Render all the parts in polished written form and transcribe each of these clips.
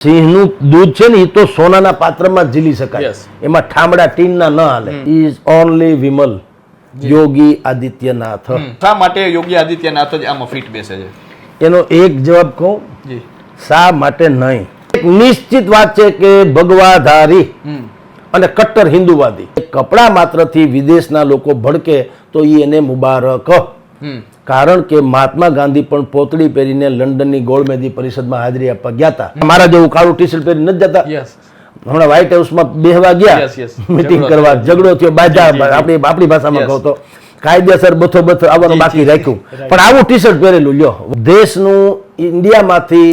સિંહનું દૂધ છે ને એ તો સોનાના પાત્રમાં જ ઝીલી શકાય, એમાં ઠામડા ટીનના ન હાલે. Is only Vimal Yogi Adityanath. શા માટે યોગી આદિત્યનાથ જ આમાં ફિટ બેસે છે? એનો એક જવાબ કહું, શા માટે નહીં. એક નિશ્ચિત વાત છે કે ભગવાધારી અને કટ્ટર હિન્દુવાદી કપડા માત્રથી વિદેશના લોકો ભડકે તો એને મુબારક. કારણ કે મહાત્મા ગાંધી પણ પોતળી પહેરીને લંડનની ગોળમેદી પરિષદમાં હાજરી આપવા ગયા હતા. મારા જેવું કાળું ટી શર્ટ પહેરી નથી જતા. હમણાં વ્હાઇટ હાઉસમાં બેહવા ગયા, મીટિંગ કરવા, ઝઘડો થયો, બાજા, આપણી ભાષામાં કહું તો કાયદેસર બથો આવવાનું બાકી રાખ્યું, પણ આવું ટી શર્ટ પહેરેલું. લ્યો, દેશનું ઇન્ડિયામાંથી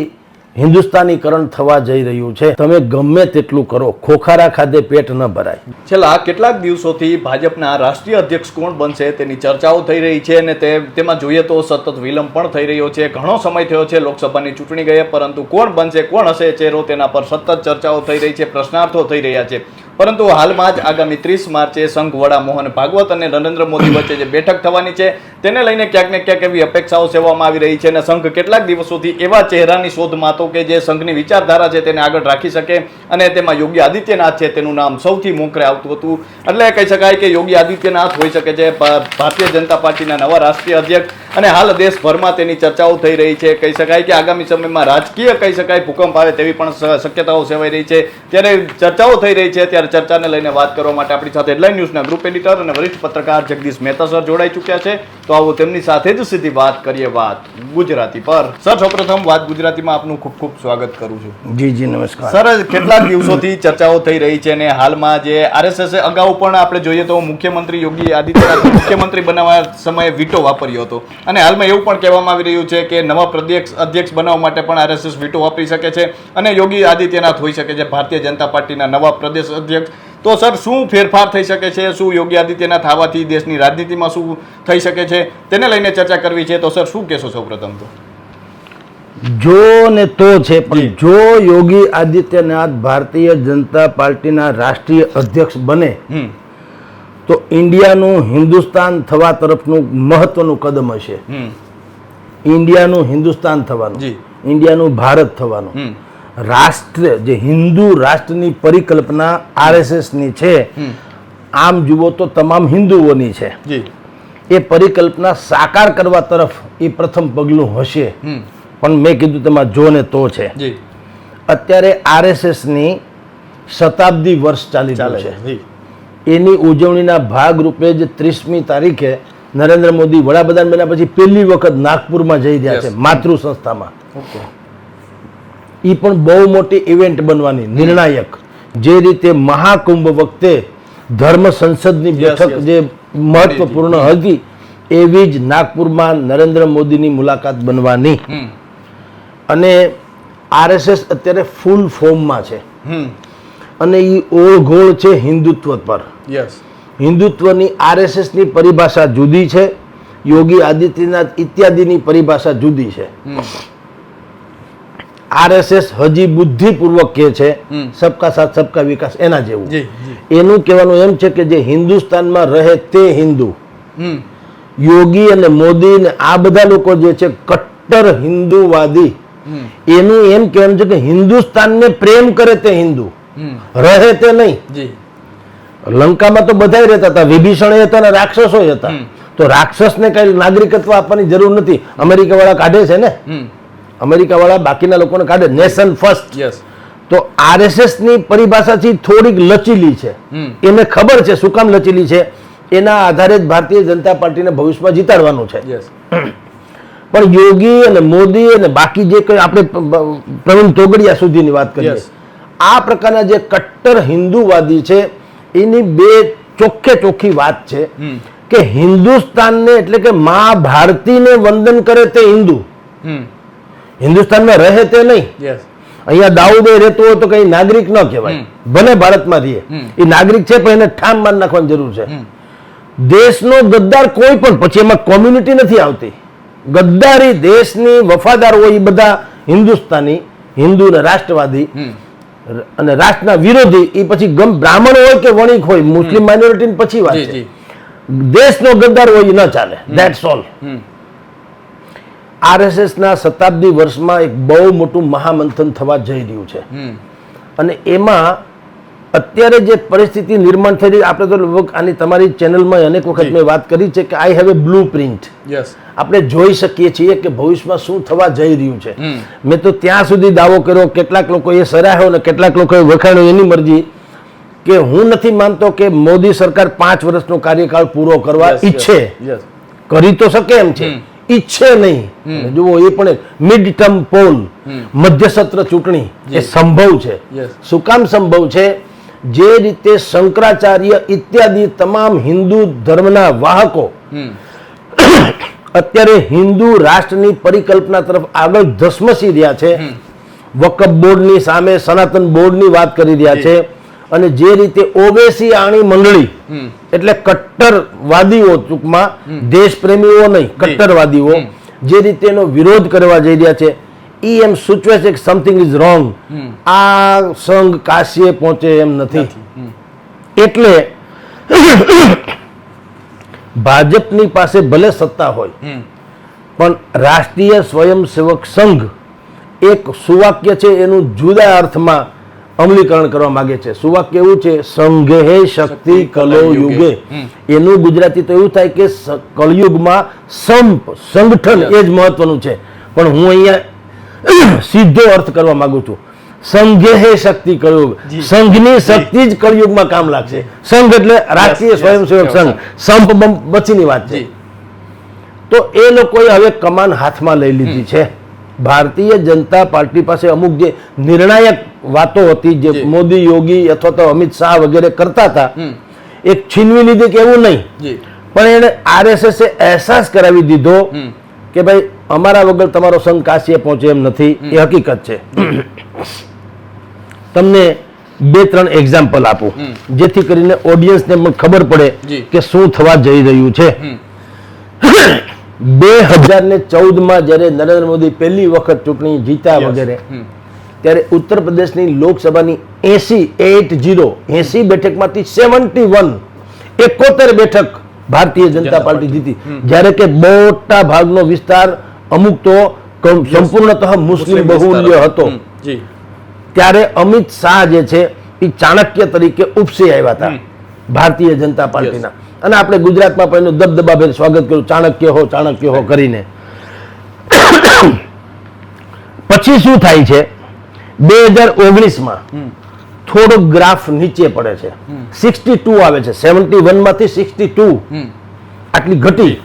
હિન્દુસ્તાનીકરણ થવા જઈ રહ્યું છે. તમે ગમે તેટલું કરો, ખોખારા ખાધે પેટ ન ભરાય. છેલ્લા કેટલાક દિવસોથી ભાજપના રાષ્ટ્રીય અધ્યક્ષ કોણ બનશે તેની ચર્ચાઓ થઈ રહી છે અને તેમાં જોઈએ તો સતત વિલંબ પણ થઈ રહ્યો છે. ઘણો સમય થયો છે લોકસભાની ચૂંટણી ગયે, પરંતુ કોણ બનશે, કોણ હશે ચહેરો, તેના પર સતત ચર્ચાઓ થઈ રહી છે, પ્રશ્નાર્થો થઈ રહ્યા છે. પરંતુ હાલમાં જ આગામી 30 માર્ચે સંઘ વડા મોહન ભાગવત અને નરેન્દ્ર મોદી વચ્ચે જે બેઠક થવાની છે તેને લઈને ક્યાંક ને ક્યાંક એવી અપેક્ષાઓ સેવામાં આવી રહી છે અને સંઘ કેટલાક દિવસોથી એવા ચહેરાની શોધમાં હતો કે જે સંઘની વિચારધારા છે તેને આગળ રાખી શકે, અને તેમાં યોગી આદિત્યનાથ છે તેનું નામ સૌથી મોખરે આવતું હતું. એટલે કહી શકાય કે યોગી આદિત્યનાથ હોઈ શકે છે ભારતીય જનતા પાર્ટીના નવા રાષ્ટ્રીય અધ્યક્ષ, અને હાલ દેશભરમાં તેની ચર્ચાઓ થઈ રહી છે. કહી શકાય કે આગામી સમયમાં રાજકીય કહી શકાય ભૂકંપ આવે તેવી પણ શક્યતાઓ સેવાઈ રહી છે. ત્યારે ચર્ચાઓ થઈ રહી છે, ત્યારે ચર્ચાને લઈને વાત કરવા માટે આપણી સાથે હેડલાઇન ન્યૂઝના ગ્રુપ એડિટર અને વરિષ્ઠ પત્રકાર જગદીશ મહેતા સર જોડાઈ ચૂક્યા છે. તો આવો તેમની સાથે જ સીધી વાત કરીએ, વાત ગુજરાતી પર. સર, સૌપ્રથમ વાત ગુજરાતીમાં આપનું ખૂબ ખૂબ સ્વાગત કરું છું. જી જી નમસ્કાર. સર, કેટલાક દિવસોથી ચર્ચાઓ થઈ રહી છે અને હાલમાં જે આરએસએસ અગાઉ પણ આપણે જોઈએ તો મુખ્યમંત્રી યોગી આદિત્યનાથ મુખ્યમંત્રી બનાવવા સમયે વીટો વાપર્યો હતો, અને હાલમાં એવું પણ કહેવામાં આવી રહ્યું છે કે નવા પ્રદેશ અધ્યક્ષ બનાવવા માટે પણ આરએસએસ વીટો વાપરી શકે છે અને યોગી આદિત્યનાથ હોઈ શકે છે ભારતીય જનતા પાર્ટીના નવા પ્રદેશ અધ્યક્ષ. તો સર, શું ફેરફાર થઈ શકે છે? શું યોગી આદિત્યનાથ આવવાથી દેશની રાજનીતિમાં શું થઈ શકે છે તેને લઈને ચર્ચા કરવી છે. તો સર, શું કહેશો? સૌપ્રથમ તો જો ને તો છે, પણ જો યોગી આદિત્યનાથ ભારતીય જનતા પાર્ટીના રાષ્ટ્રીય અધ્યક્ષ બને તો ઇન્ડિયાનું હિન્દુસ્તાન થવા તરફનું મહત્વનું કદમ હશે. ઇન્ડિયાનું હિન્દુસ્તાન થવાનું, ઇન્ડિયાનું ભારત થવાનું. રાષ્ટ્ર જે હિન્દુ રાષ્ટ્રની પરિકલ્પના આરએસએસ ની છે, આમ જુઓ તો તમામ હિન્દુઓની છે. એ પરિકલ્પના સાકાર કરવા તરફ એ પ્રથમ પગલું હશે. પણ મેં કીધું તેમાં જો ને તો છે. અત્યારે આરએસએસ ની શતાબ્દી વર્ષ ચાલી રહ્યું છે. એની ઉજવણીના ભાગરૂપે જ 30મી તારીખે નરેન્દ્ર મોદી વડાપ્રધાન બન્યા પછી પહેલી વખત નાગપુરમાં જઈ રહ્યા છે, માતૃ સંસ્થામાં. એ પણ બહુ મોટી ઇવેન્ટ બનવાની, નિર્ણાયક. જે રીતે મહાકુંભ વખતે ધર્મ સંસદની બેઠક જે મહત્વપૂર્ણ હતી, એવી જ નાગપુરમાં નરેન્દ્ર મોદીની મુલાકાત બનવાની. અને આરએસએસ અત્યારે ફૂલ ફોર્મમાં છે અને એ ઓળઘોળ છે હિન્દુત્વ પર. હિન્દુત્વની આરએસએસની પરિભાષા જુદી છે, યોગી આદિત્યનાથ ઇત્યાદિની પરિભાષા જુદી છે. આરએસએસ હજી બુદ્ધિપૂર્વક કહે છે સબકા સાથ સબકા વિકાસ, એના જેવું. એનું કહેવાનું એમ છે કે જે હિન્દુસ્તાનમાં રહે તે હિન્દુ. યોગી અને મોદી ને આ બધા લોકો જે છે કટ્ટર હિન્દુવાદી, એનું એમ કહેવાનું છે કે હિન્દુસ્તાનને પ્રેમ કરે તે હિન્દુ, રહે તે નહીં. લંકામાં તો બધા રહેતા હતા, વિભીષણ હતા અને રાક્ષસો હતા. તો રાક્ષસને કઈ નાગરિકત્વ આપવાની જરૂર નથી. અમેરિકા વાળા કાઢે છે ને, અમેરિકા વાળા બાકીના લોકોને કાઢે, નેશન ફર્સ્ટ. તો આરએસએસ ની પરિભાષાથી થોડીક લચીલી છે. એને ખબર છે શું કામ લચીલી છે, એના આધારે જ ભારતીય જનતા પાર્ટીને ભવિષ્યમાં જીતાડવાનું છે. પણ યોગી અને મોદી અને બાકી જે કંઈ આપણે પ્રવીણ તોગડિયા સુધીની વાત કરીએ, આ પ્રકારના જે કટ્ટર હિન્દુવાદી છે, એની બે ચોખ્ખી વાત છે કે હિન્દુસ્તાનને એટલે કે મા ભારતીને વંદન કરે તે હિન્દુ, હિન્દુસ્તાનમાં રહે તે નહીં. અહીંયા દાઉદે રહેતો હોય તો કઈ નાગરિક ન કહેવાય, ભલે ભારતમાં રહીએ, એ નાગરિક છે પણ એને ઠામ માન નાખવાની જરૂર છે. દેશનો ગદ્દાર કોઈ પણ, પછી એમાં કોમ્યુનિટી નથી આવતી. ગદ્દારી દેશની વફાદાર હોય એ બધા હિન્દુસ્તાની, હિન્દુ ને રાષ્ટ્રવાદી અને રાષ્ટ્રના વિરોધી એ પછી બ્રાહ્મણ હોય કે વણિક હોય, મુસ્લિમ માઇનોરિટી પછી વાત છે. દેશનો ગદ્દાર હોય એ ન ચાલે. That's all. RSS ના શતાબ્દી વર્ષમાં એક બહુ મોટું મહામંથન થવા જઈ રહ્યું છે અને એમાં અત્યારે જે પરિસ્થિતિ નિર્માણ થઈ રહી, આપણે તો લગભગ આની તમારી ચેનલમાં અનેક વખત મેં વાત કરી છે કે I have a blue print. આપણે જોઈ શકીએ છીએ કે ભવિષ્યમાં શું થવા જઈ રહ્યું છે. મેં તો ત્યાં સુધી દાવો કર્યો, કેટલાક લોકોએ સરાહ્યો અને કેટલાક લોકોએ વખાણ્યો, એની મરજી, કે હું નથી માનતો કે મોદી સરકાર 5 વર્ષનો કાર્યકાળ પૂરો કરવા ઈચ્છે. કરી તો શકે એમ છે, ઈચ્છે નહીં. જુઓ, એ પણ મિડ ટર્મ પોલ, મધ્ય સત્ર ચૂંટણી એ સંભવ છે. શું કામ સંભવ છે? જે રીતે શંકરાચાર્ય ઇત્યાદિ તમામ હિન્દુ ધર્મના વાહકો અત્યારે હિન્દુ રાષ્ટ્રની પરિકલ્પના તરફ આગળ ધસમસી રહ્યા છે, વકફ બોર્ડની સામે સનાતન બોર્ડની વાત કરી રહ્યા છે, અને જે રીતે ઓવેસી આણી મંડળી એટલે કટ્ટરવાદીઓ, ટૂંકમાં દેશપ્રેમીઓ નહીં, કટ્ટરવાદીઓ જે રીતે એનો વિરોધ કરવા જઈ રહ્યા છે, એ એમ સૂચવે છે કે સમથિંગ ઇઝ રોંગ. આ સંઘ કાશીએ પહોંચે એમ નથી. એટલે ભાજપની પાસે ભલે સત્તા હોય પણ રાષ્ટ્રીય સ્વયંસેવક સંઘ એક સુવાક્ય છે એનું જુદા અર્થમાં અમલીકરણ કરવા માંગે છે. સુવાક્ય એવું છે, સંઘે શક્તિ કલો યુગે. એનું ગુજરાતી તો એવું થાય કે કળયુગમાં સંગઠન એ જ મહત્વનું છે. પણ હું અહીંયા સીધો અર્થ કરવા માંગુ છું. સંઘે શક્તિ કળયુગ, સંઘની શક્તિ જ કળયુગમાં કામ લાગશે. સંઘ એટલે રાષ્ટ્રીય સ્વયંસેવક સંઘ, સંપ બચીની વાત છે. તો એ લોકોએ હવે કમાન હાથમાં લઈ લીધી છે. ભારતીય જનતા પાર્ટી પાસે અમુક જે નિર્ણાયક વાતો હતી, જે મોદી, યોગી અથવા તો અમિત શાહ વગેરે કરતા હતા, એક છીનવી લીધી કે એવું નહીં, પણ એને RSS અહેસાસ કરાવી દીધો કે ભાઈ અમારા વગર તમારો સંઘ કાશીએ પહોંચે એમ નથી. એ હકીકત છે. તમને 2-3 એક્ઝામ્પલ આપું જેથી કરીને ઓડિયન્સને પણ ખબર પડે કે શું થવા જઈ રહ્યું છે. 2014માં જ્યારે નરેન્દ્ર મોદી પહેલી વખત ચૂંટણી જીત્યા વગેરે, ત્યારે ઉત્તર પ્રદેશની લોકસભાની 80 બેઠકમાંથી 71 બેઠક ભારતીય જનતા પાર્ટી જીતી. જ્યારે કે મોટા ભાગનો વિસ્તાર, અમુક તો સંપૂર્ણતઃ મુસ્લિમ બહુલ્ય હતો. ત્યારે અમિત શાહ જે છે એ ચાણક્ય તરીકે ઉપસી આવ્યા હતા ભારતીય જનતા પાર્ટીના, અને આપણે ગુજરાતમાં પણ એનું દબદબાભેર સ્વાગત કર્યું, ચાણક્ય હો કરીને. પછી શું થાય છે? 2019માં થોડો ગ્રાફ નીચે પડે છે, 62 આવે છે. 71 માંથી 62 આટલી ઘટી.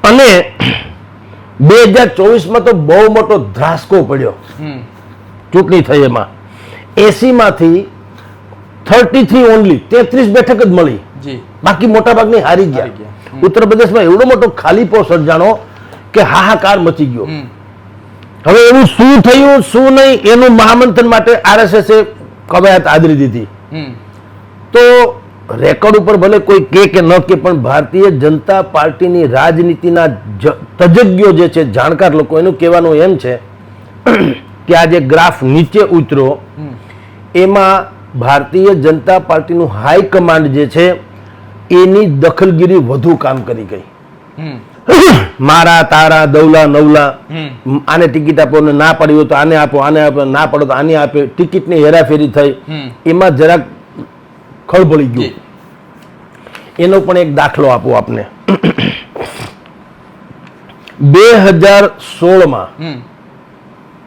અને 2024માં તો બહુ મોટો ધ્રાસકો પડ્યો. ચૂંટણી થઈ એમાં 80 માંથી 33 ઓનલી 33 બેઠક જ મળી, બાકી મોટા ભાગની હારી ગયા. ઉત્તર પ્રદેશમાં એવડો મોટો ખાલીપો સર્જાણો કે હાહાકાર મચી ગયો. હવે એવું શું થયું શું નહીં એનું મહામંથન માટે RSS એ કવાયત આદરી દીધી. તો રેકોર્ડ ઉપર ભલે કોઈ કે ન કે, પણ ભારતીય જનતા પાર્ટીની રાજનીતિના તજજ્ઞો જે છે, જાણકાર લોકો, એનું કહેવાનું એમ છે કે આ જે ગ્રાફ નીચે ઉતર્યો એમાં ભારતીય જનતા પાર્ટીનું હાઈકમાન્ડ જે છે એની દખલગીરી વધુ કામ કરી ગઈ. મારા તારા દૌલા નવલા, આને ટિકિટ આપો ને ના પાડી હોય તો આને આપો, આને આપો ના પાડો તો આને આપે, ટિકિટની હેરાફેરી થઈ. એમાં જરાક ખળભળી ગયું. એનો પણ એક દાખલો આપો આપને.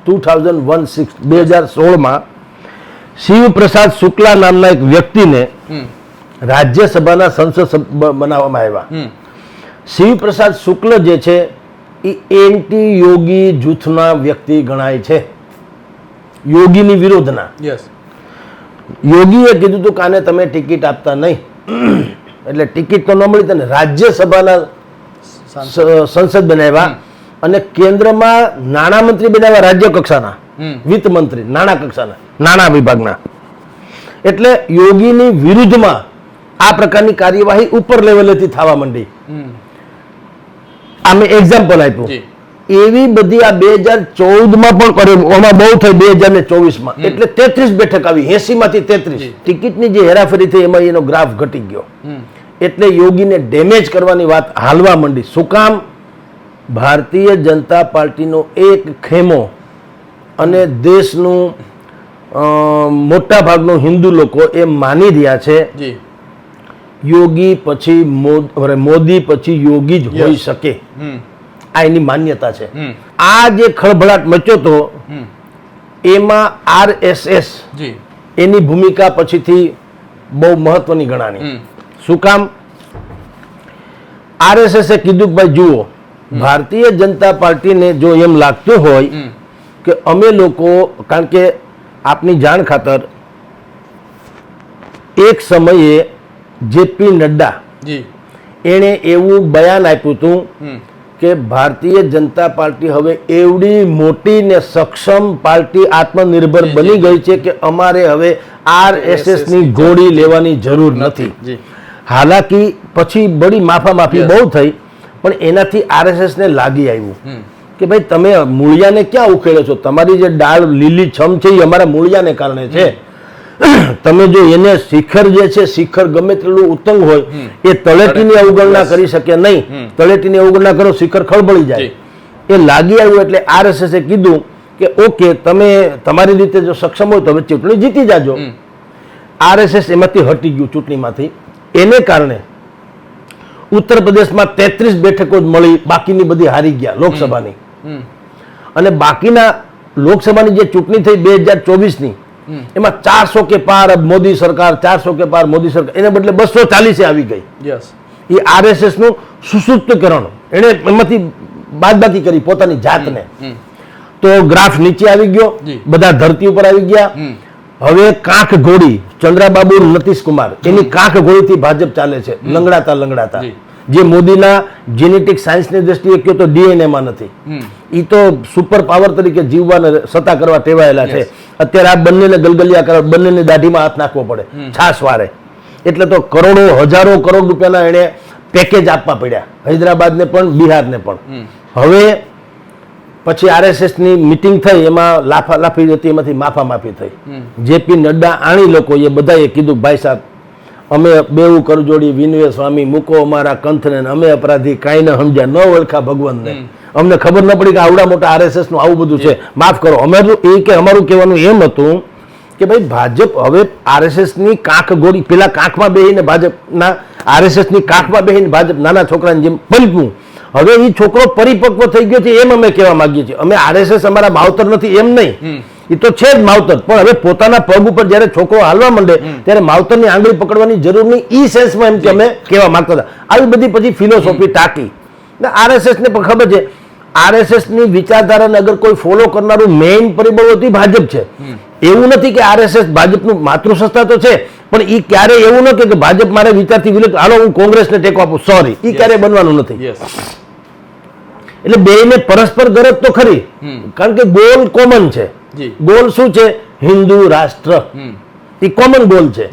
2016માં શિવપ્રસાદ શુક્લા નામના એક વ્યક્તિને રાજ્યસભાના સંસદ બનાવવામાં આવ્યા. શિવપ્રસાદ શુક્લ જે છે એ એન્ટી યોગી જૂથના વ્યક્તિ ગણાય છે, યોગીની વિરોધના. યોગીએ કીધું હતું કે આને તમે ટિકિટ આપતા નહીં, એટલે ટિકિટ તો ન મળી. તને રાજ્યસભાના સંસદ બનાવ્યા અને કેન્દ્રમાં નાણામંત્રી બનાવ્યા, રાજ્ય કક્ષાના વિત્ત મંત્રી, નાણાં કક્ષાના, નાણાં વિભાગના. એટલે યોગીની વિરુદ્ધમાં આ પ્રકારની કાર્યવાહી ઉપર લેવલેથી થવા માંડી. આ મેં એક્ઝામ્પલ આપ્યું. એવી બધી આ 2014માં પણ ઓમાં બહુ થઈ. 2024માં એટલે 33 બેઠક આવી, 80 માંથી 33. ટિકિટની જે હેરાફેરી થઈ એમાં એનો ગ્રાફ ઘટી ગયો. એટલે યોગીને ડેમેજ કરવાની વાત હાલવા માંડી. શું કામ? ભારતીય જનતા પાર્ટીનો એક ખેમો અને દેશનું મોટા ભાગનું હિન્દુ લોકો એ માની રહ્યા છે જી યોગી પછી મોદી પછી યોગી જ હોઈ શકે, આ એની માન્યતા છે. આ જે ખળભળાટ મચ્યો તો એમાં RSS એની ભૂમિકા પછીથી બહુ મહત્વની ગણાણી. શું કામ? RSS એ કીધું કે ભાઈ જુઓ, ભારતીય જનતા પાર્ટીને જો એમ લાગતું હોય કે અમે લોકો, કારણ કે આપની જાણ ખાતર એક સમયે જેપી નડ્ડા એણે એવું બયાન આપ્યું હતું કે ભારતીય જનતા પાર્ટી હવે એવડી મોટી ને સક્ષમ પાર્ટી આત્મનિર્ભર બની ગઈ છે કે અમારે હવે RSS ની ઘોડી લેવાની જરૂર નથી. હાલાકી પછી બડી માફામાફી બહુ થઈ, પણ એનાથી RSS ને લાગી આવ્યું કે ભાઈ તમે મૂળિયાને ક્યાં ઉકેલો છો, તમારી જે ડાળ લીલી છમ છે એ અમારા મૂળિયાને કારણે છે. તમે જો એને શિખર જે છે, શિખર ગમે તેટલું ઉત્તંગ હોય એ તળેટીની અવગણના કરી શકે નહીં. તળેટીની અવગણના કરો શિખર ખળબળી જાય. એ લાગી આવ્યું એટલે RSS એ કીધું કે ઓકે, તમે તમારી રીતે જો સક્ષમ હોય તો હવે ચૂંટણી જીતી જાજો. RSS એમાંથી હટી ગયું ચૂંટણીમાંથી. એને કારણે ઉત્તર પ્રદેશમાં 33 બેઠકો જ મળી, બાકીની બધી હારી ગયા લોકસભાની. અને બાકીના લોકસભાની જે ચૂંટણી થઈ 2024ની એમાં 400 કે પાર મોદી સરકાર, 400 કે પાર મોદી સરકાર, એને બદલે 240 આવી ગઈ. એ RSS નું સુસુપ્તકરણ, એને એમાંથી બાદબાકી કરી પોતાની જાતને. તો ગ્રાફ નીચે આવી ગયો, બધા ધરતી ઉપર આવી ગયા. હવે કાંખ ઘોડી ચંદ્રાબાબુ નીતિશ કુમાર, એની કાંખ ઘોડીથી ભાજપ ચાલે છે, લંગડાતા લંગડાતા. જે મોદીના જેનેટિક સાયન્સની દ્રષ્ટિએ કહ્યું તો DNA માં નથી. એ તો સુપર પાવર તરીકે જીવવાને સત્તા કરવા ટેવાયેલા છે. અત્યારે આ બંનેને ગલગલિયા કરવા, બંનેની દાઢીમાં હાથ નાખવો પડે છાસ વારે. એટલે તો કરોડો હજારો કરોડ રૂપિયાના એને પેકેજ આપવા પડ્યા, હૈદરાબાદને પણ બિહારને પણ. હવે પછી RSS ની મિટિંગ થઈ, એમાં લાફાલાફી હતી, એમાંથી માફામાફી થઈ. જેપી નડ્ડા આણી લોકો એ બધાએ કીધું ભાઈ સાહેબ, અમે બેઉ કરજોડી વિનવે સ્વામી મૂકો અમારા કંથને, અમે અપરાધી કાંઈ ન સમજ્યા, ન ઓળખા ભગવાનને, અમને ખબર ન પડી કે આવડા મોટા RSS નું આવું બધું છે, માફ કરો. અમારું કહેવાનું એમ હતું કે ભાઈ ભાજપ હવે RSS ની કાંખ ગોળી, પેલા કાંખમાં બેહીને ભાજપના, RSS ની કાંખમાં બેહીને ભાજપ નાના છોકરાની જેમ પલપું. હવે એ છોકરો પરિપક્વ થઈ ગયો છે એમ અમે કહેવા માંગીએ છીએ. અમે RSS અમારા માવતર નથી એમ નહીં, એ તો છે જ માવતર, પણ હવે પોતાના પગ ઉપર જયારે છોકરો હાલવા માંડે ત્યારે માવતરની આંગળી પકડવાની જરૂર નહીં, ઈ સેન્સમાં એમ કે અમે કહેવા માંગતા હતા. આવી બધી પછી ફિલોસોફી ટાંકી. RSS ને પણ ખબર છે, RSS ની વિચારધારાને અગર કોઈ ફોલો કરનારું મેઇન પરિબળ હતી ભાજપ છે. એવું નથી કે RSS ભાજપનું માતૃસત્તા તો છે, પણ ઈ ક્યારે એવું ન કે ભાજપ મારે વિચારથી વિરુદ્ધ, હાલો હું કોંગ્રેસને ટેકો આપું, સોરી, ઈ ક્યારે બનવાનું નથી. એટલે બેયને પરસ્પર ગરજ તો ખરી, કારણ કે ગોલ કોમન છે. ગોલ શું છે? હિન્દુ રાષ્ટ્ર. એ કોમન ગોલ છે.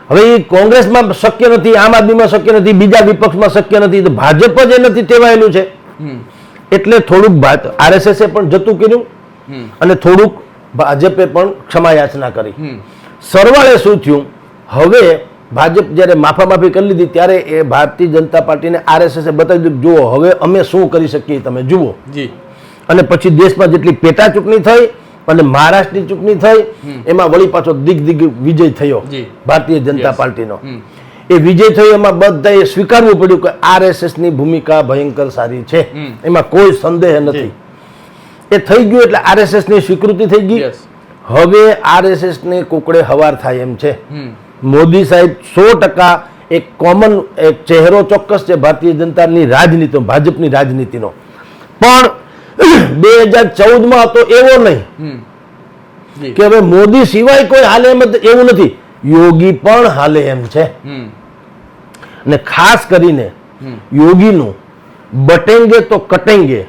હવે એ કોંગ્રેસમાં શક્ય નથી, આમ આદમીમાં શક્ય નથી, બીજા વિપક્ષમાં શક્ય નથી, તો ભાજપ જ એ નથી ટેવાયેલું છે. એટલે થોડુંક RSS એ પણ જતું કર્યું અને થોડુંક ભાજપે પણ ક્ષમાયાચના કરી. સરવાળે શું થયું? હવે ભાજપ જ્યારે માફામાફી કરી લીધી ત્યારે એ ભારતીય જનતા પાર્ટીને RSS એ બતાવી દીધું, જુઓ હવે અમે શું કરી શકીએ તમે જુઓ. અને પછી દેશમાં જેટલી પેટા ચૂંટણી થઈ અને મહારાષ્ટ્રની ચૂંટણી થઈ, એમાં વળી પાછો દિગ વિજય થયો ભારતીય જનતા પાર્ટીનો. એ વિજય થયો એમાં બધાએ સ્વીકારવું પડ્યું કે RSS ની ભૂમિકા ભયંકર સારી છે, એમાં કોઈ સંદેહ નથી. એ થઈ ગયું એટલે RSS ની સ્વીકૃતિ થઈ ગઈ. હવે RSS ને કુકડે હવાર થાય એમ છે. મોદી સાહેબ 100% એક કોમન એક ચહેરો ચોક્કસ છે ભારતીય જનતાની રાજનીતિ, ભાજપની રાજનીતિનો. પણ 2014માં હતો એવો નહીં કે હવે મોદી સિવાય કોઈ હાલે એમ, એવું નથી. યોગી પણ હાલે એમ છે. અને ખાસ કરીને યોગીનું બટેંગે તો કટેંગે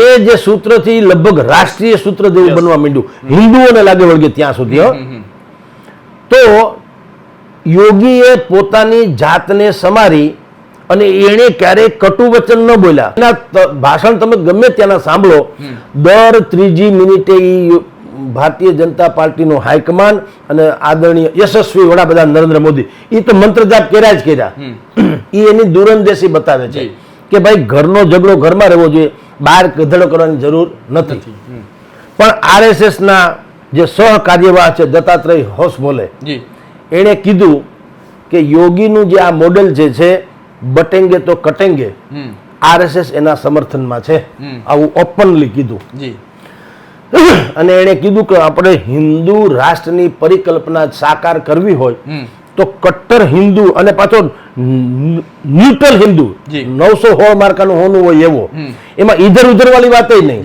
એ જે સૂત્રથી લગભગ રાષ્ટ્રીય સૂત્ર જેવું બનવા માંડ્યું, હિન્દુઓને લાગે વળગે ત્યાં સુધી. તો યોગીએ પોતાની જાતને સમારી અને એણે ક્યારેય કટુ વચન ન બોલ્યા. એના ભાષણ તમે ગમે ત્યાંના સાંભળો, દર 3જી મિનિટે ભારતીય જનતા પાર્ટીનો હાઈકમાન્ડ અને આદરણીય યશસ્વી વડાપ્રધાન નરેન્દ્ર મોદી એ તો મંત્ર જાપ કર્યા જ કર્યા. એ એની દૂરંદેશી બતાવે છે કે ભાઈ ઘરનો ઝઘડો ઘરમાં રહેવો જોઈએ, બહાર ગધેડો કરવાની જરૂર નથી. પણ RSS ના જે સહકાર્યવાહ છે દત્તાત્રેય હોસબોલે, એણે કીધું કે યોગીનું જે આ મોડેલ જે છે બટેંગે તો કટેંગે, RSS એના સમર્થનમાં છે, આવું ઓપનલી કીધું. અને એણે કીધું કે આપણે હિન્દુ રાષ્ટ્રની પરિકલ્પના સાકાર કરવી હોય તો કટ્ટર હિન્દુ અને પાછો ન્યુટ્રલ હિન્દુ, 916 માર્કાનું હોનું હોય એવો, એમાં ઈધર ઉધર વાળી વાત નહીં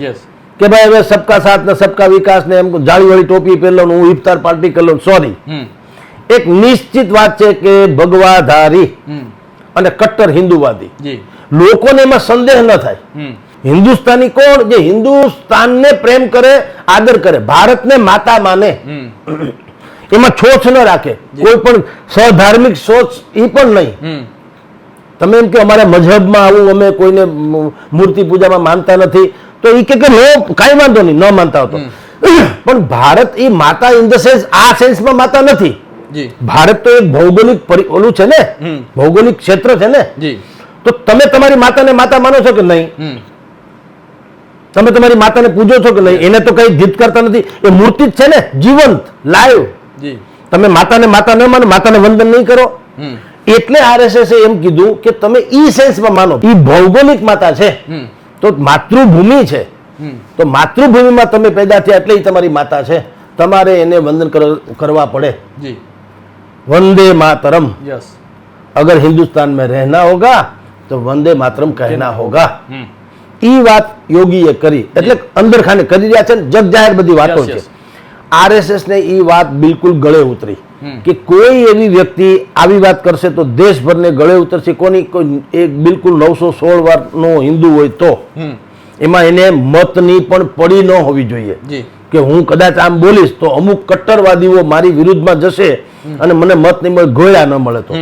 કે ભાઈ હવે સબકા સાથ ને સબકા વિકાસ ને એમ જાળી વાળી ટોપી પહેરલો હું ઇફતાર પાર્ટી કરલો. સોરી, એક નિશ્ચિત વાત છે કે ભગવાધારી અને કટ્ટર હિન્દુવાદી લોકોને એમાં સંદેહ ન થાય. હિન્દુસ્તાની કોણ? જે હિન્દુસ્તાનને પ્રેમ કરે, આદર કરે, ભારતને માતા માને, એમાં છોછ ન રાખે, કોઈ પણ સધાર્મિક સોચ એ પણ નહીં. તમે એમ કે અમારા મજહબમાં આવું, અમે કોઈને મૂર્તિ પૂજામાં માનતા નથી, તો એ કે કાંઈ વાંધો નહીં, ન માનતા હતો. પણ ભારત એ માતા ઇન ધ સેન્સ, આ સેન્સમાં માતા નથી. ભારત તો એક ભૌગોલિક ઓલું છે ને, ભૌગોલિક ક્ષેત્ર છે ને. તો તમે તમારી માતાને માતા માનો છો કે નહીં? તમે તમારી માતાને પૂજો છો કે નહીં? એને તો કઈ જીત કરતા નથી, એ મૂર્તિ જ છે ને, જીવંત, લાઈવ. તમે માતાને માતા ન માનો, માતાને વંદન નહીં કરો. એટલે RSS એમ કીધું કે તમે ઈ સેન્સમાં માનો, ઈ ભૌગોલિક માતા છે, તો માતૃભૂમિ છે, તો માતૃભૂમિમાં તમે પેદા થયા એટલે તમારી માતા છે, તમારે એને વંદન કરવા પડે. વંદે માતરમ. અગર હિન્દુસ્તાન में रहना होगा तो वंदे मातरम कहना होगा. ઈ વાત યોગીએ કરી, એટલે અંદર ખાને કરી રહ્યા છે, જગ જાહેર બધી વાતો છે. RSS ને ઈ વાત બિલકુલ ગળે ઉતરી કે કોઈ એવી વ્યક્તિ આવી વાત કરશે તો દેશભરને ગળે ઉતરશે. કોઈ એક બિલકુલ 916 વારનો હિન્દુ હોય તો એમાં એને મતની પણ પડી ન હોવી જોઈએ કે હું કદાચ આમ બોલીશ તો અમુક કટ્ટરવાદીઓ મારી વિરુદ્ધમાં જશે અને મને મત નહીં મળે, ગોળ્યા ન મળે. તો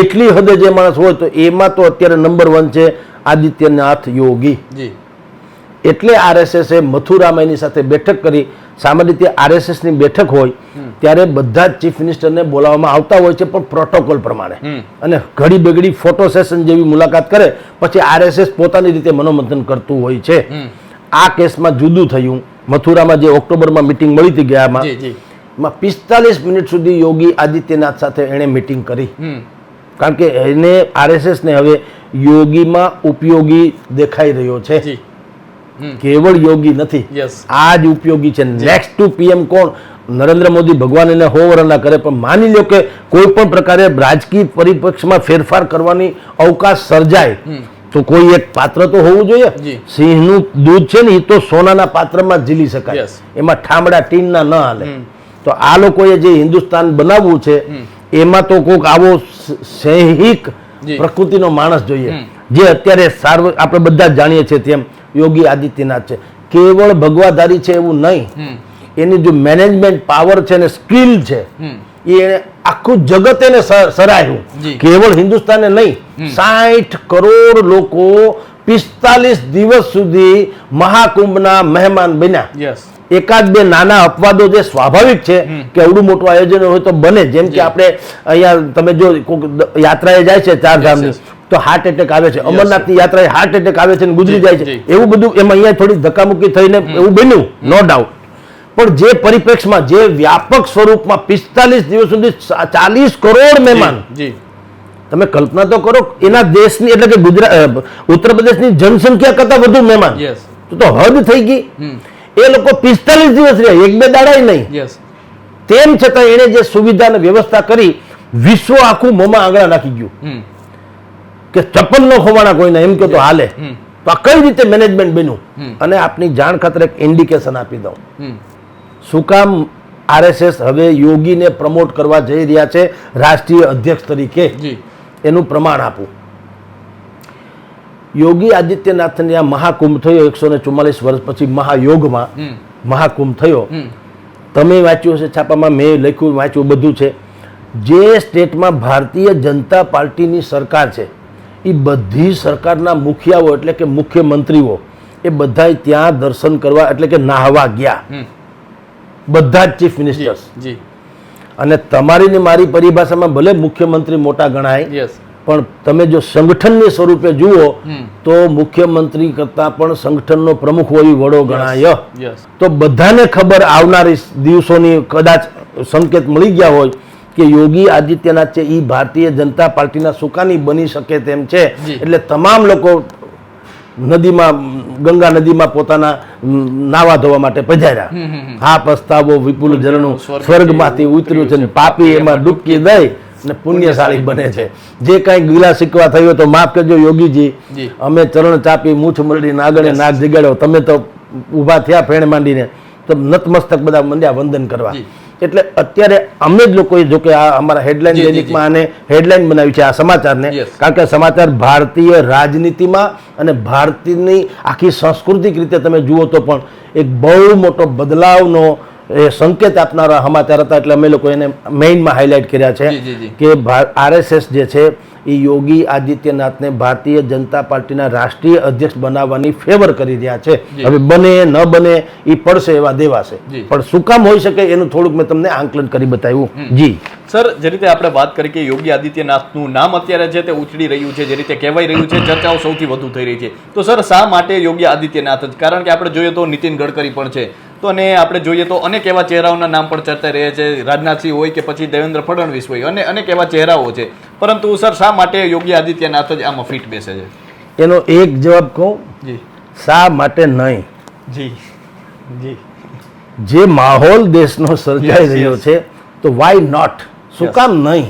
એટલી હદે જે માણસ હોય તો એમાં તો અત્યારે નંબર 1 છે આદિત્યનાથ યોગી. એટલે RSS એ મથુરામાં સાથે બેઠક કરી. સામાન્ય રીતે RSS ની બેઠક હોય ત્યારે બધા જ ચીફ મિનિસ્ટરને બોલાવવામાં આવતા હોય છે, પણ પ્રોટોકોલ પ્રમાણે, અને ઘડી બેગડી ફોટો સેશન જેવી મુલાકાત કરે પછી RSS પોતાની રીતે મનોમંથન કરતું હોય છે. આ કેસમાં જુદું થયું. મથુરામાં જે ઓક્ટોબરમાં મિટિંગ મળી હતી ગયામાં, 45 મિનિટ સુધી યોગી આદિત્યનાથ સાથે એણે મિટિંગ કરી. કારણ કે એને RSS ને હવે યોગીમાં ઉપયોગી દેખાઈ રહ્યો છે, કેવળ યોગી નથી, આ જ ઉપયોગી છે. નેક્સ્ટ ટુ PM કોણ? નરેન્દ્ર મોદી ભગવાન એને હોવરના કરે, પણ માની લો કે કોઈ પણ પ્રકારે રાજકીય પરિપ્રેક્ષમાં ફેરફાર કરવાની અવકાશ સર્જાય તો કોઈ એક પાત્ર તો હોવું જોઈએ. સિંહનું દૂધ છે ને એ તો સોનાના પાત્રમાં જ ઝીલી શકાય, એમાં ઠામડા ટીનના ન હાલે. તો આ લોકોએ જે હિન્દુસ્તાન બનાવવું છે એમાં તો કોઈક આવો સૈહિક પ્રકૃતિનો માણસ જોઈએ, જે અત્યારે આપણે બધા જ જાણીએ છીએ તેમ યોગી આદિત્યનાથ છે. કેવળ ભગવાધારી છે એવું નહીં, એની જો મેનેજમેન્ટ પાવર છે ને સ્કિલ છે, એ આખું જગત એને સરાહ્યું. કેવળ હિન્દુસ્તાને નહીં, 60 કરોડ લોકો 45 દિવસ સુધી મહાકુંભના મહેમાન બન્યા. એકાદ બે નાના અપવાદો જે સ્વાભાવિક છે કે આવડું મોટું આયોજન હોય તો બને. જેમ કે આપણે અહીંયા તમે જો યાત્રાએ જાય છે ચારધામની તો હાર્ટ એટેક આવે છે, અમરનાથની યાત્રાએ હાર્ટ એટેક આવે છે અને ગુજરી જાય છે, એવું બધું એમાં અહીંયા થોડી ધક્કામુક્કી થઈને એવું બન્યું, નો ડાઉટ. પણ જે પરિપ્રેક્ષમાં, જે વ્યાપક સ્વરૂપમાં 45 દિવસ સુધી 40 કરોડ મહેમાન, તમે કલ્પના તો કરો, એના દેશની એટલે કે ગુજરાત ઉત્તર પ્રદેશની જનસંખ્યા કરતા વધુ મહેમાન, તો હદ થઈ ગઈ. એ લોકો 45 દિવસ રહ્યા, એક બે દાડા નહીં. તેમ છતાં એને જે સુવિધા અને વ્યવસ્થા કરી, વિશ્વ આખું મોંમાં આંગળા નાખી ગયું કે ચપ્પલ ન ખોવાના કોઈને, એમ કે તો હાલે. તો આ કઈ રીતે મેનેજમેન્ટ બન્યું? અને આપની જાણ ખાતર એક ઇન્ડિકેશન આપી દઉં. શું કામ RSS હવે યોગીને પ્રમોટ કરવા જઈ રહ્યા છે રાષ્ટ્રીય અધ્યક્ષ તરીકે? એનું પ્રમાણ આપું. યોગી આદિત્યનાથને આ મહાકુંભ થયો 144 વર્ષ પછી, મહાયોગમાં મહાકુંભ થયો. તમે વાંચ્યું હશે છાપામાં, મેં લખ્યું, વાંચ્યું, બધું છે. જે સ્ટેટમાં ભારતીય જનતા પાર્ટીની સરકાર છે એ બધી સરકારના મુખિયાઓ એટલે કે મુખ્યમંત્રીઓ એ બધા ત્યાં દર્શન કરવા એટલે કે નાહવા ગયા, બધા જ ચીફ મિનિસ્ટર્સ. અને તમારી ને મારી પરિભાષામાં ભલે મુખ્યમંત્રી મોટા ગણાય, પણ તમે જો સંગઠનની સ્વરૂપે જુઓ તો મુખ્યમંત્રી કરતા પણ સંગઠનનો પ્રમુખ હોય વડો ગણાય. તો બધાને ખબર આવનારી દિવસોની કદાચ સંકેત મળી ગયા હોય કે યોગી આદિત્યનાથ છે એ ભારતીય જનતા પાર્ટીના સુકાની બની શકે તેમ છે. એટલે તમામ લોકો નદીમાં ગંગા નદીમાં પોતાના નાવા ધોવા માટે પધાર્યા. હા પસ્તાવો વિપુલ ઝરણું સ્વર્ગમાંથી ઉતર્યું છે, પાપી એમાં ડૂબકી દઈ ને પુણ્યશાળી બને છે. જે કાંઈ ગીલા શીખવા થયો તો માફ કરજો યોગીજી, અમે ચરણ ચાપી મૂછ મરડી નાગણે નાગ જગાડ્યો, તમે તો ઊભા થયા ફેણ માંડીને તો નતમસ્તક બધા મંડ્યા વંદન કરવા. એટલે અત્યારે અમે જ લોકોએ જો કે આ અમારા હેડલાઇન દૈનિકમાં આને હેડલાઇન બનાવી છે આ સમાચારને, કારણ કે સમાચાર ભારતીય રાજનીતિમાં અને ભારતીયની આખી સાંસ્કૃતિક રીતે તમે જુઓ તો પણ એક બહુ મોટો બદલાવનો એ સંકેત આપનારા સમાચાર હતા. એટલે અમે લોકો એને મેઇનમાં હાઇલાઇટ કર્યા છે કે RSS જે છે એ યોગી આદિત્યનાથને ભારતીય જનતા પાર્ટીના રાષ્ટ્રીય અધ્યક્ષ બનાવવાની ફેવર કરી રહ્યા છે. હવે બને ન બને એ પડશે એવા દેવાશે, પણ શું કામ હોઈ શકે એનું થોડુંક મેં તમને આંકલન કરી બતાવ્યું. જી સર, જે રીતે આપણે વાત કરી કે યોગી આદિત્યનાથનું નામ અત્યારે છે તે ઉછળી રહ્યું છે, જે રીતે કહેવાય રહ્યું છે, ચર્ચાઓ સૌથી વધુ થઈ રહી છે, તો સર શા માટે યોગી આદિત્યનાથ જ? કારણ કે આપણે જોઈએ તો નીતિન ગડકરી પણ છે, તો અને આપણે જોઈએ તો અનેક એવા ચહેરાઓના નામ પણ ચર્ચાઈ રહ્યા છે, રાજનાથસિંહ હોય કે પછી દેવેન્દ્ર ફડણવીસ હોય, અને અનેક એવા ચહેરાઓ છે, પરંતુ સર શા માટે યોગી આદિત્યનાથ જ આમાં ફિટ બેસે છે? એનો એક જવાબ કહું, જી શા માટે નહીં. જી જી જે માહોલ દેશનો સર્જાઈ રહ્યો છે તો વાય નોટ, શું કામ નહીં?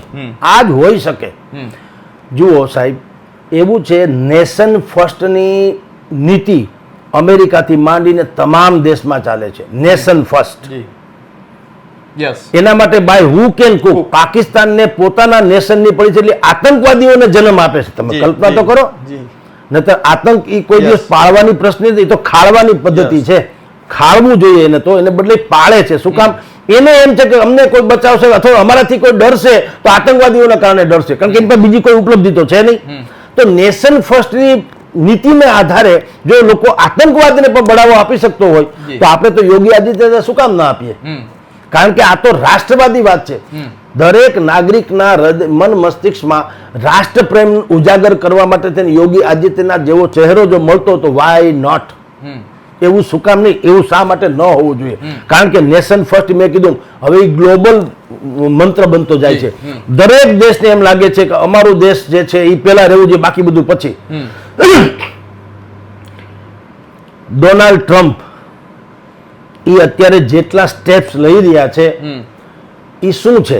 આ જ હોઈ શકે. જુઓ સાહેબ, એવું છે નેશન ફર્સ્ટની નીતિ અમેરિકાથી માંડીને તમામ દેશમાં ચાલે છે. નેશન ફર્સ્ટ, એના માટે બાય હુ કેન કુક પાકિસ્તાનને પોતાના નેશનની પડી છે એટલે આતંકવાદીઓને જન્મ આપે છે. તમે કલ્પના તો કરો, નહીતર આતંક એ કોઈ દિવસ પાળવાની પ્રશ્ન નથી, તો ખાળવાની પદ્ધતિ છે. ખાળવું જોઈએ એને, તો એને બદલે પાળે છે. શું કામ? એને એમ છે કે અમને કોઈ બચાવશે અથવા અમારાથી કોઈ ડરશે તો આતંકવાદીઓના કારણે ડરશે, કારણ કે એની પાસે બીજી કોઈ ઉપલબ્ધિ તો છે નહીં. તો નેશન ફર્સ્ટની નીતિને આધારે જો લોકો આતંકવાદને પણ બઢાવો આપી શકતો હોય તો આપણે તો યોગી આદિત્યનાથ શું કામ ના આપીએ? કારણ કે આ તો રાષ્ટ્રવાદી વાત છે. દરેક નાગરિકના મન મસ્તિષ્કમાં રાષ્ટ્રપ્રેમ ઉજાગર કરવા માટે તેને યોગી આદિત્યનાથ જેવો ચહેરો જો મળતો તો વાય નોટ? એવું શું કામ નહીં? એવું શા માટે ન હોવું જોઈએ? કારણ કે નેશન ફર્સ્ટ મેં કીધું હવે ગ્લોબલ મંત્ર બનતો જાય છે. દરેક દેશને એમ લાગે છે કે અમારું દેશ જે છે એ પહેલા રહેવું જોઈએ, બાકી બધું પછી. ડોનાલ્ડ ટ્રમ્પ એ અત્યારે જેટલા સ્ટેપ્સ લઈ રહ્યા છે એ શું છે?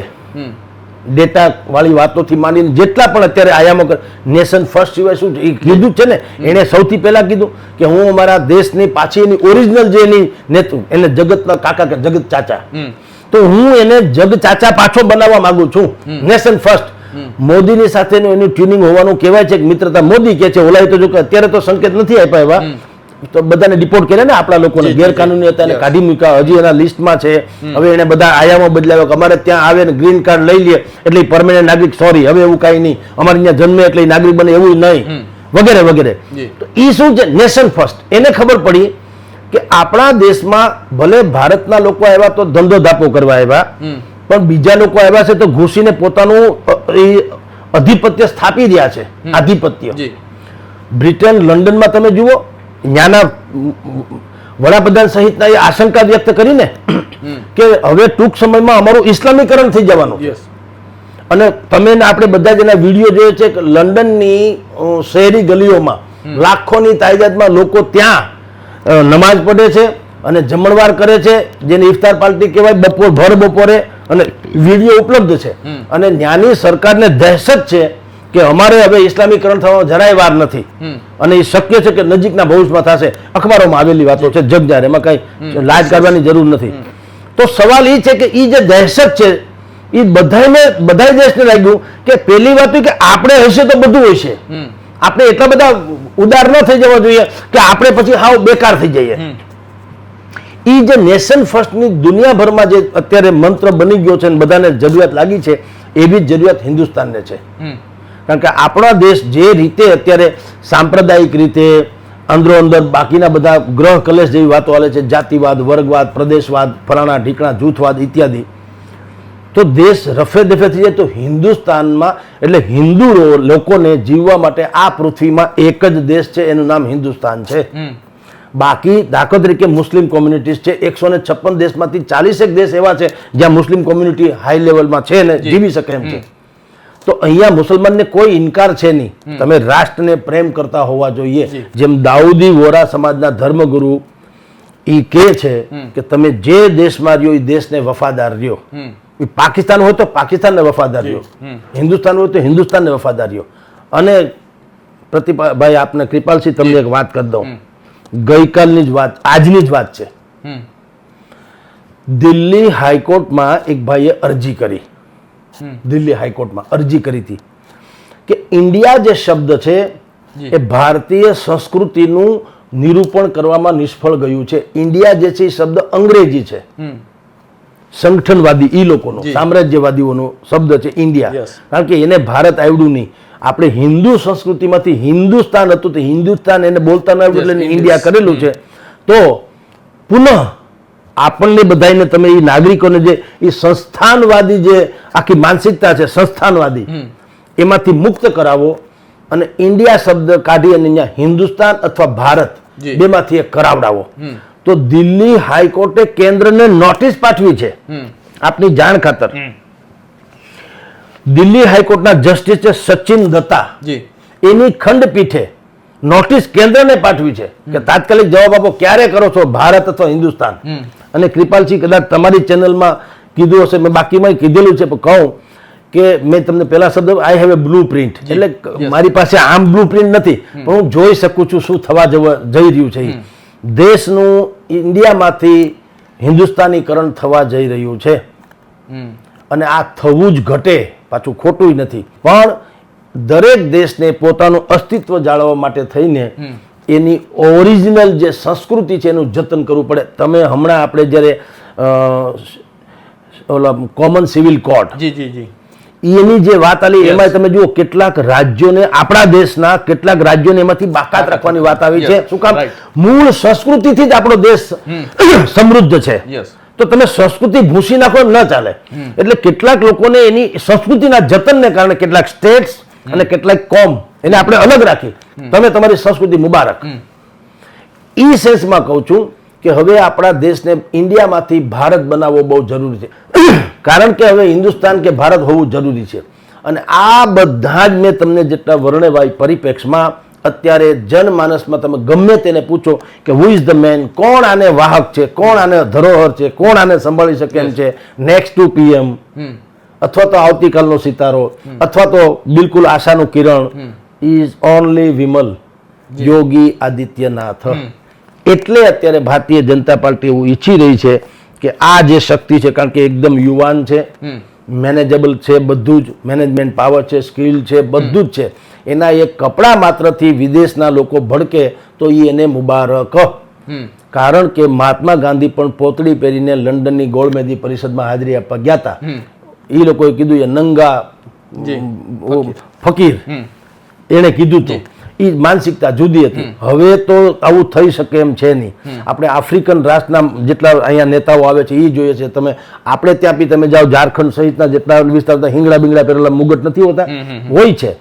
ડેટા વાળી વાતોથી માંડીને જેટલા પણ અત્યારે આયામો નેશન ફર્સ્ટ સિવાય શું છે એ કીધું છે ને. એને સૌથી પહેલા કીધું કે હું અમારા દેશની પાછી એની ઓરિજિનલ જે એની નેતૃત્વ એને જગતના કાકા કે જગત ચાચા, તો હું એને જગ ચાચા પાછો બનાવવા માંગુ છું. Nation first. મોદીની સાથેનું એનું ટ્યુનિંગ હોવાનું કહેવાય છે કે મિત્રતા મોદી કે છે. ઓલાય તો જો કે અત્યારે તો સંકેત નથી આપ્યા એવા, તો બધાને ડિપોર્ટ કર્યા ને આપણા લોકોને, ગેરકાનૂની હતા એને કાઢી મૂક્યા, હજી એના લિસ્ટમાં છે. હવે એને બધા આયામો બદલાવ્યો કે અમારે ત્યાં આવે ને ગ્રીન કાર્ડ લઈ લે એટલે પરમેનન્ટ નાગરિક. સોરી, હવે એવું કાંઈ નહીં, અમારે ત્યાં જન્મે એટલે નાગરિક બને એવું નહીં, વગેરે વગેરે. તો એ શું છે? Nation first. એને ખબર પડી કે આપણા દેશમાં ભલે ભારતના લોકો આવ્યા તો ધંધો ધાપો કરવા આવ્યા, પણ બીજા લોકો આવ્યા છે તો ઘૂસીને પોતાનું અધિપત્ય સ્થાપી રહ્યા છે. આધિપત્ય. બ્રિટન, લંડનમાં તમે જુઓ, ત્યાંના વડાપ્રધાન સહિતના એ આશંકા વ્યક્ત કરીને કે હવે ટૂંક સમયમાં અમારું ઇસ્લામીકરણ થઈ જવાનું. અને તમે આપણે બધા જ એના વિડીયો જોયો છે કે લંડનની શહેરી ગલીઓમાં લાખોની તાદાદમાં લોકો ત્યાં નમાઝ પઢે છે અને જમણવાર કરે છે, જેને ઇફતાર પાર્ટી કહેવાય, ભર બપોરે, અને વિડીયો ઉપલબ્ધ છે. અને ત્યાંની સરકારને દહેશત છે કે અમારે હવે ઇસ્લામીકરણ થવામાં જરાય વાર નથી, અને એ શક્ય છે કે નજીકના ભવિષ્યમાં થશે. અખબારોમાં આવેલી વાતો છે, જગ જાહેર, એમાં કઈ લાજ કાઢવાની જરૂર નથી. તો સવાલ એ છે કે એ જે દહેશત છે એ બધા દેશને લાગ્યું કે પહેલી વાત કે આપણે હશે તો બધું હશે. આપણે એટલા બધા ઉદાર ન થઈ જવા જોઈએ કે આપણે પછી હાવ બેકાર થઈ જઈએ. એ જે નેશન ફર્સ્ટની દુનિયાભરમાં જે અત્યારે મંત્ર બની ગયો છે અને બધાને જરૂરિયાત લાગી છે, એવી જ જરૂરિયાત હિન્દુસ્તાનને છે. કારણ કે આપણા દેશ જે રીતે અત્યારે સાંપ્રદાયિક રીતે અંદરો અંદર બાકીના બધા ગ્રહ કલેશ જેવી વાતો હાલે છે, જાતિવાદ, વર્ગવાદ, પ્રદેશવાદ, ફલાણા ઢીકણા, જૂથવાદ ઇત્યાદિ, તો દેશ રફે દફે થઈ જાય. તો હિન્દુસ્તાનમાં એટલે હિન્દુ લોકોને જીવવા માટે આ પૃથ્વીમાં એક જ દેશ છે, એનું નામ હિન્દુસ્તાન છે. બાકી દાખલા તરીકે મુસ્લિમ કોમ્યુનિટીઝ છે 156 દેશમાંથી 40 દેશ એવા છે જ્યાં મુસ્લિમ કોમ્યુનિટી હાઈ લેવલમાં છે ને જીવી શકે એમ છે. તો અહીંયા મુસલમાનને કોઈ ઇનકાર છે નહીં. તમે રાષ્ટ્રને પ્રેમ કરતા હોવા જોઈએ. જેમ દાઉદી વોરા સમાજના ધર્મગુરુ એ કહે છે કે તમે જે દેશમાં રહ્યો એ દેશને વફાદાર રહ્યો. પાકિસ્તાન હોય તો પાકિસ્તાનને વફાદાર રહ્યો, હિન્દુસ્તાન હોય તો હિન્દુસ્તાનને વફાદાર રહ્યો. અને પ્રતિભાઈ આપને કૃપાલસિંહ તમને એક વાત કરી દઉં, ગઈકાલની જ વાત, આજની જ વાત છે. દિલ્હી હાઈકોર્ટમાં એક ભાઈએ અરજી કરી, દિલ્હી હાઈકોર્ટમાં અરજી કરી હતી કે ઇન્ડિયા જે શબ્દ છે એ ભારતીય સંસ્કૃતિનું નિરૂપણ કરવામાં નિષ્ફળ ગયું છે. ઇન્ડિયા જે છે એ શબ્દ અંગ્રેજી છે, સંગઠનવાદી એ લોકોનો, સામ્રાજ્યવાદીઓનો શબ્દ છે ઇન્ડિયા. કારણ કે એને ભારત આવડ્યું નહીં. આપણે હિન્દુ સંસ્કૃતિમાંથી હિન્દુસ્તાન હતું તો હિન્દુસ્તાન એને બોલતા ન આવડ્યું એટલે ઇન્ડિયા કરેલું છે. તો પુનઃ આપણને બધાને તમે એ નાગરિકોને જે એ સંસ્થાનવાદી જે આખી માનસિકતા છે સંસ્થાનવાદી એમાંથી મુક્ત કરાવો અને ઇન્ડિયા શબ્દ કાઢી અને અહીંયા હિન્દુસ્તાન અથવા ભારત બેમાંથી એક કરાવડાવો. તો દિલ્હી હાઈકોર્ટે કેન્દ્રને નોટિસ પાઠવી છે આપની જાણ ખાતર. દિલ્હી હાઈકોર્ટના જસ્ટિસ છે સચિન દત્તા, એની ખંડપીઠે નોટિસ કેન્દ્રને પાઠવી છે કે તાત્કાલિક જવાબ આપો, ક્યારે કરો છો ભારત અથવા હિન્દુસ્તાન. અને કૃપાલસિંહ કદાચ તમારી ચેનલમાં કીધું હશે, મેં બાકીમાં કીધેલું છે, પણ કહું કે મેં તમને પેલા શબ્દ I have a blue print, એટલે મારી પાસે આમ બ્લુ પ્રિન્ટ નથી પણ હું જોઈ શકું છું શું થવા જઈ રહ્યું છે. દેશનું ઇન્ડિયામાંથી હિન્દુસ્તાનીકરણ થવા જઈ રહ્યું છે અને આ થવું જ ઘટે, પાછું ખોટું નથી. પણ દરેક દેશને પોતાનું અસ્તિત્વ જાળવવા માટે થઈને એની ઓરિજિનલ જે સંસ્કૃતિ છે એનું જતન કરવું પડે. તમે હમણાં આપણે જ્યારે ઓલા કોમન સિવિલ કોડ એની જે વાત આવી એમાં તમે જુઓ કેટલાક રાજ્યોને, આપણા દેશના કેટલાક રાજ્યોને એમાંથી બાકાત રાખવાની વાત આવી છે. શું કામ? મૂળ સંસ્કૃતિથી જ આપણો દેશ સમૃદ્ધ છે. તો તમે સંસ્કૃતિ ભૂસી નાખો ન ચાલે. એટલે કેટલાક લોકોને એની સંસ્કૃતિના જતનને કારણે કેટલાક સ્ટેટ્સ અને કેટલાક કોમ એને આપણે અલગ રાખી, તમે તમારી સંસ્કૃતિ મુબારક. ઈ સેન્સમાં કહું છું કે હવે આપણા દેશને ઇન્ડિયામાંથી ભારત બનાવવો બહુ જરૂરી છે. કારણ કે હવે હિન્દુસ્તાન કે ભારત હોવું જરૂરી છે. અને આ બધા જ મેં તમને જેટલા વર્ણવાય પરિપ્રેક્ષમાં અત્યારે જનમાનસમાં તમે ગમે તેને પૂછો કે હુ ઇઝ ધ મેન, કોણ આને વાહક છે, કોણ આને ધરોહર છે, કોણ આને સંભાળી શકે એમ છે, નેક્સ્ટ ટુ પીએમ અથવા તો આવતીકાલનો સિતારો અથવા તો બિલકુલ આશાનું કિરણ, ઇઝ ઓનલી વિમલ યોગી આદિત્યનાથ. એટલે અત્યારે ભારતીય જનતા પાર્ટી એવું ઈચ્છી રહી છે કે આ જે શક્તિ છે, કારણ કે એકદમ યુવાન છે, મેનેજેબલ છે, બધું જ મેનેજમેન્ટ પાવર છે, સ્કિલ છે, બધું જ છે, એના એક કપડા માત્રથી વિદેશના લોકો ભડકે તો એ એને મુબારક. કારણ કે મહાત્મા ગાંધી પણ પોતળી પહેરીને લંડનની ગોળમેજી પરિષદમાં હાજરી આપવા ગયા હતા. એ લોકોએ કીધું એ નંગા ફકીર એને કીધું હતું. એ માનસિકતા જુદી હતી. હવે તો આવું થઈ શકે એમ છે નહીં. આપણે આફ્રિકન રાષ્ટ્રના જેટલા અહીંયા નેતાઓ આવે છે એ જોઈએ છે. તમે આપણે ત્યાં બી તમે જાઓ, ઝારખંડ સહિતના જેટલા વિસ્તાર હિંગડા બિંગડા પહેરેલા મુગટ નથી હોતા, હોય છે.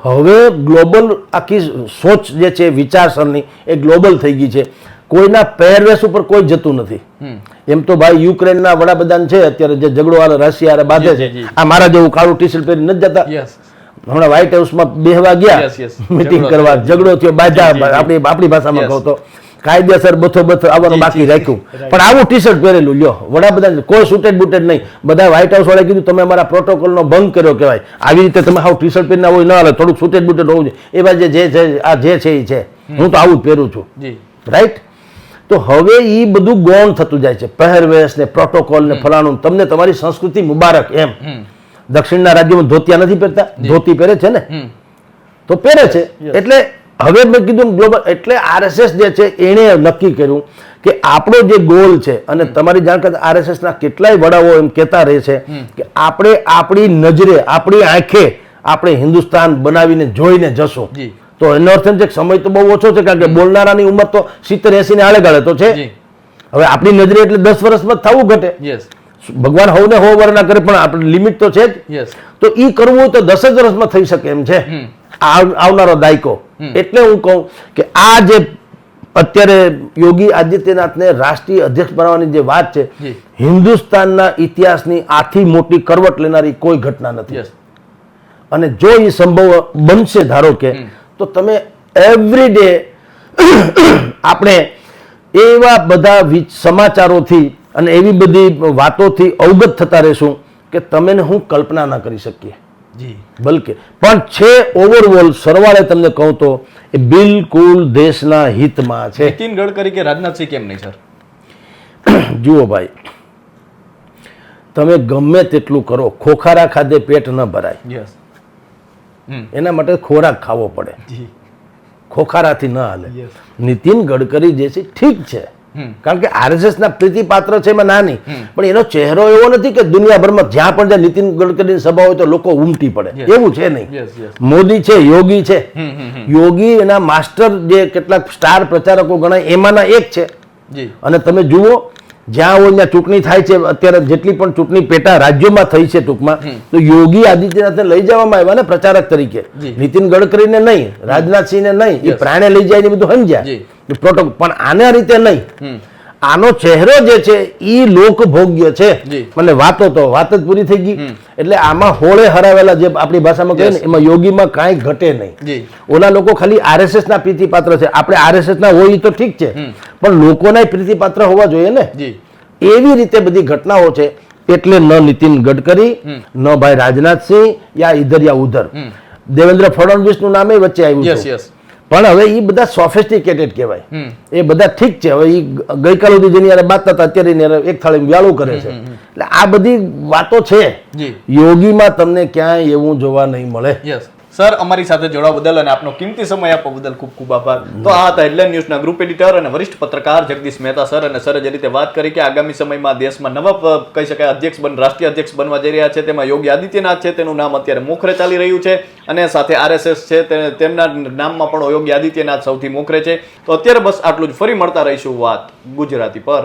હવે ગ્લોબલ આખી સોચ જે છે વિચારસરણી એ ગ્લોબલ થઈ ગઈ છે. કોઈના પહેરવેશ ઉપર કોઈ જતું નથી. એમ તો ભાઈ યુક્રેનના વડાપ્રધાન છે અત્યારે જે ઝઘડો હાલે રશિયા બાંધે છે, આ મારા જેવું કાળું ટી શર્ટ પહેરી નથી જતા. હમણાં વ્હાઇટ હાઉસમાં બેહવા ગયા મીટિંગ કરવા, ઝઘડો થયો, બાધા આપણી ભાષામાં કહો તો કાયદેસર બથો આવવાનું બાકી રાખ્યું. પણ આવું ટી શર્ટ પહેરેલું લ્યો વડાપ્રધાન, કોઈ સુટેડ બુટેડ નહીં. બધા વ્હાઇટ હાઉસ વાળા કીધું તમે અમારા પ્રોટોકોલનો ભંગ કર્યો કહેવાય. આવી રીતે તમે આવું ટી શર્ટ પહેરીને હોય ન હાલે, થોડુંક સુટેડ બુટેડ હોવું જોઈએ. એ બાજુ જે છે એ છે, હું તો આવું જ પહેરું છું, રાઈટ. તો હવે એ બધું ગૌણ થતું જાય છે, પહેરવેશ ને પ્રોટોકોલ ને ફલાણું. તમને તમારી સંસ્કૃતિ મુબારક એમ. દક્ષિણના રાજ્યોમાં ધોતિયા નથી પહેરતા, ધોતી પહેરે છે ને, તો પહેરે છે. એટલે હવે મેં કીધું ગ્લોબલ, એટલે આરએસએસ જે છે એણે નક્કી કર્યું કે આપણો જે ગોલ છે, અને તમારી જાણકારી આરએસએસના કેટલાય વડાઓ એમ કહેતા રહે છે કે આપણે આપણી નજરે, આપણી આંખે આપણે હિન્દુસ્તાન બનાવીને જોઈને જશું. તો એનો અર્થ એમ છે કે સમય તો બહુ ઓછો છે, કારણ કે બોલનારાની ઉંમર તો 70-80 ને આળે ગાળે તો છે. હવે આપણી નજરે એટલે 10 વર્ષમાં થવું ઘટે. ભગવાન હવને હો વર ના કરે પણ આપણે લિમિટ તો છે જ. યસ. તો ઈ કરવું હોય તો 10 જ વર્ષમાં થઈ શકે એમ છે આવનારો દાયકો. એટલે હું કહું કે આ જે અત્યારે યોગી આદિત્યનાથને રાષ્ટ્રીય અધ્યક્ષ બનાવવાની જે વાત છે, હિન્દુસ્તાનના ઇતિહાસની આથી મોટી કરવટ લેનારી કોઈ ઘટના નથી. અને જો એ સંભવ બનશે ધારો કે, તો તમે એવરી ડે આપણે એવા બધા સમાચારોથી અને એવી બધી વાતોથી અવગત થતા રહેશું કે તમે હું કલ્પના ના કરી શકીએ. બલકે પણ છે ઓવરઓલ સરવાળે તમને કહું તો એ બિલકુલ દેશના હિતમાં છે. નીતિન ગડકરી કે રાજનાથસિંહ કેમ નહીં સર? જુઓ ભાઈ, તમે ગમે તેટલું કરો, ખોખારા ખાધે પેટ ન ભરાય. એના માટે ખોરાક ખાવો પડે, ખોખારાથી ન હાલે. નીતિન ગડકરી જે છે ઠીક છે, કારણ કે આરએસએસ ના પ્રીતિપાત્ર છે એમાં નાની, પણ એનો ચહેરો એવો નથી કે દુનિયાભરમાં જ્યાં પણ નીતિન ગડકરીની સભા હોય તો લોકો ઉમટી પડે, એવું છે નહીં. મોદી છે, યોગી છે. યોગી એના માસ્ટર જે કેટલાક સ્ટાર પ્રચારકો ગણાય એમાંના એક છે. અને તમે જુઓ જ્યાં હોય ત્યાં ચૂંટણી થાય છે, અત્યારે જેટલી પણ ચૂંટણી પેટા રાજ્યોમાં થઈ છે ટૂંકમાં, તો યોગી આદિત્યનાથને લઈ જવામાં આવ્યા ને પ્રચારક તરીકે. નીતિન ગડકરીને નહીં, રાજનાથસિંહને નહીં, એ પ્રાણે લઈ જાય ને બધું સમજ્યા પ્રોટોકોલ. પણ આના રીતે નહીં, આનો ચહેરો જે છે એ લોકભોગ્ય છે. મને વાત જ પૂરી થઈ ગઈ. એટલે આમાં હોળે હરાવેલા જે આપણી ભાષામાં કહીએ ને, એમાં યોગીમાં કાંઈ ઘટે નહીં. ઓલા લોકો ખાલી આરએસએસ ના પ્રીતિપાત્ર છે, આપણે આરએસએસ ના હોય તો ઠીક છે, પણ લોકોના પ્રીતિપાત્ર હોવા જોઈએ ને. એવી રીતે બધી ઘટનાઓ છે. એટલે ન નીતિન ગડકરી, ન ભાઈ રાજનાથસિંહ, યા ઇધર યા ઉધર. દેવેન્દ્ર ફડણવીસ નું નામે વચ્ચે આવ્યું છે, પણ હવે એ બધા સોફિસ્ટિકેટેડ કહેવાય. એ બધા ઠીક છે. હવે એ ગઈકાલ સુધી જેની યારે બાત હતા અત્યારે એક થાળી વ્યાળું કરે છે. એટલે આ બધી વાતો છે. યોગીમાં તમને ક્યાંય એવું જોવા નહીં મળે. સર, અમારી સાથે જોડાવા બદલ અને આપનો કિંમતી સમય આપવા બદલ ખૂબ ખૂબ આભાર. તો આ હતા હેડલાઇન ન્યૂઝના ગ્રુપ એડિટર અને વરિષ્ઠ પત્રકાર જગદીશ મહેતા સર. અને સરે જે રીતે વાત કરી કે આગામી સમયમાં દેશમાં નવા કહી શકાય રાષ્ટ્રીય અધ્યક્ષ બનવા જઈ રહ્યા છે, તેમાં યોગી આદિત્યનાથ છે, તેનું નામ અત્યારે મોખરે ચાલી રહ્યું છે. અને સાથે આરએસએસ છે, તેમના નામમાં પણ યોગી આદિત્યનાથ સૌથી મોખરે છે. તો અત્યારે બસ આટલું જ. ફરી મળતા રહીશું વાત ગુજરાતી પર.